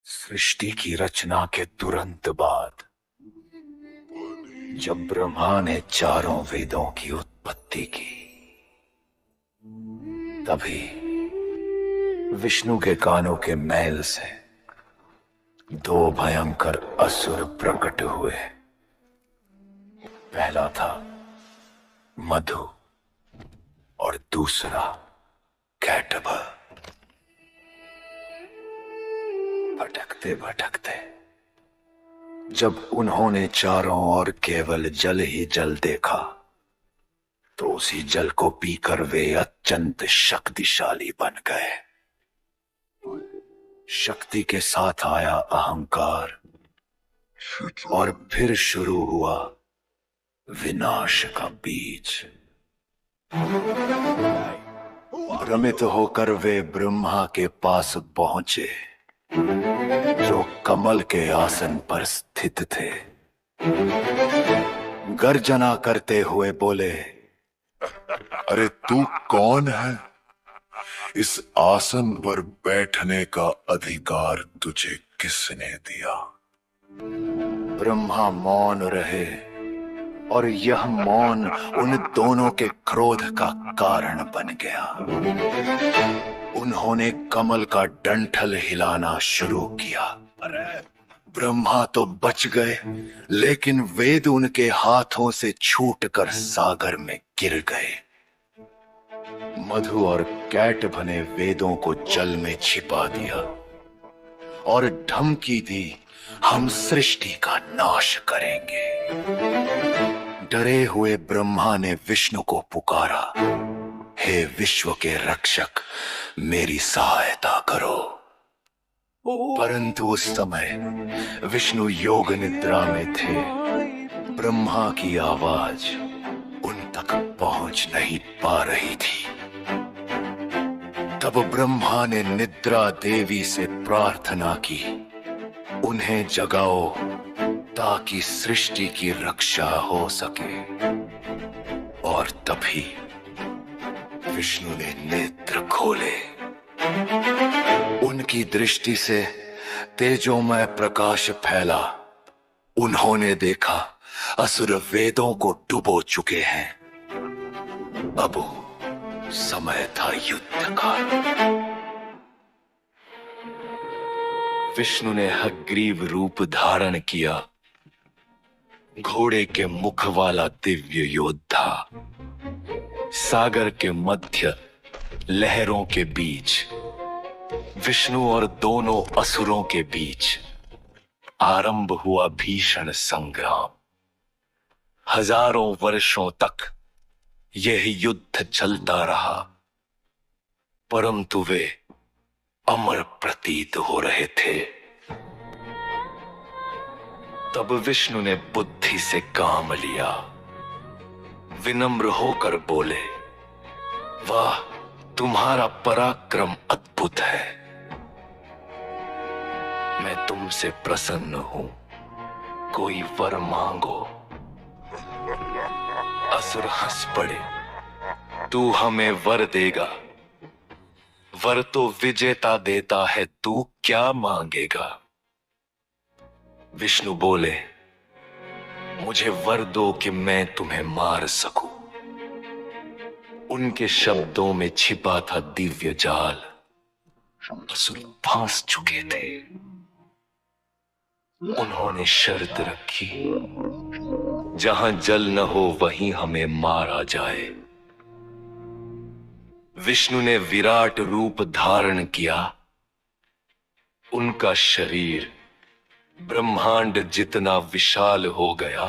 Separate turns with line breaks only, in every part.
सृष्टि की रचना के तुरंत बाद जब ब्रह्मा ने चारों वेदों की उत्पत्ति की, तभी विष्णु के कानों के मैल से दो भयंकर असुर प्रकट हुए। पहला था मधु और दूसरा कैटभ। भटकते भटकते जब उन्होंने चारों ओर केवल जल ही जल देखा, तो उसी जल को पीकर वे अत्यंत शक्तिशाली बन गए। शक्ति के साथ आया अहंकार और फिर शुरू हुआ विनाश का बीज। भ्रमित होकर वे ब्रह्मा के पास पहुंचे, जो कमल के आसन पर स्थित थे। गर्जना करते हुए बोले,
अरे तू कौन है? इस आसन पर बैठने का अधिकार तुझे किसने दिया?
ब्रह्मा मौन रहे और यह मौन उन दोनों के क्रोध का कारण बन गया। उन्होंने कमल का डंठल हिलाना शुरू किया। ब्रह्मा तो बच गए, लेकिन वेद उनके हाथों से छूटकर सागर में गिर गए। मधु और कैटभ ने वेदों को जल में छिपा दिया और धमकी दी, हम सृष्टि का नाश करेंगे। डरे हुए ब्रह्मा ने विष्णु को पुकारा, हे विश्व के रक्षक, मेरी सहायता करो। परंतु उस समय विष्णु योग निद्रा में थे। ब्रह्मा की आवाज उन तक पहुंच नहीं पा रही थी। तब ब्रह्मा ने निद्रा देवी से प्रार्थना की, उन्हें जगाओ ताकि सृष्टि की रक्षा हो सके। और तभी विष्णु ने नेत्र खोले। उनकी दृष्टि से तेजोमय प्रकाश फैला। उन्होंने देखा असुर वेदों को डुबो चुके हैं। अब समय था युद्ध का। विष्णु ने हयग्रीव रूप धारण किया, घोड़े के मुख वाला दिव्य योद्धा। सागर के मध्य लहरों के बीच विष्णु और दोनों असुरों के बीच आरंभ हुआ भीषण संग्राम। हजारों वर्षों तक यह युद्ध चलता रहा, परंतु वे अमर प्रतीत हो रहे थे। तब विष्णु ने बुद्धि से काम लिया। विनम्र होकर बोले, वाह, तुम्हारा पराक्रम अद्भुत है। मैं तुमसे प्रसन्न हूं, कोई वर मांगो। असुर हंस पड़े, तू हमें वर देगा? वर तो विजेता देता है, तू क्या मांगेगा? विष्णु बोले, मुझे वर दो कि मैं तुम्हें मार सकूं। उनके शब्दों में छिपा था दिव्य जाल। असुर फांस चुके थे। उन्होंने शर्त रखी, जहां जल न हो वहीं हमें मारा जाए। विष्णु ने विराट रूप धारण किया। उनका शरीर ब्रह्मांड जितना विशाल हो गया।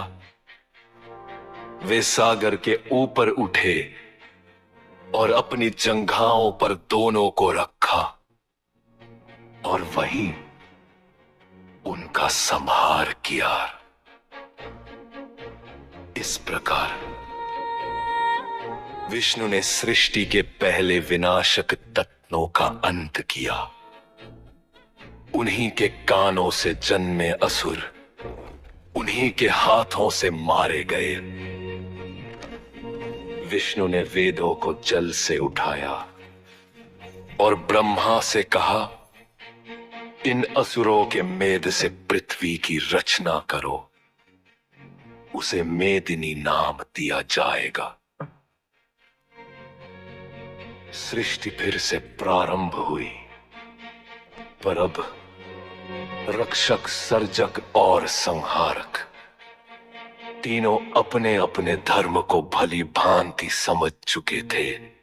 वे सागर के ऊपर उठे और अपनी जंघाओं पर दोनों को रखा और वहीं उनका संहार किया। इस प्रकार विष्णु ने सृष्टि के पहले विनाशक तत्वों का अंत किया। उन्हीं के कानों से जन्मे असुर उन्हीं के हाथों से मारे गए। विष्णु ने वेदों को जल से उठाया और ब्रह्मा से कहा, इन असुरों के मेद से पृथ्वी की रचना करो, उसे मेदिनी नाम दिया जाएगा। सृष्टि फिर से प्रारंभ हुई, पर अब रक्षक, सर्जक और संहारक तीनों अपने अपने धर्म को भली भांति समझ चुके थे।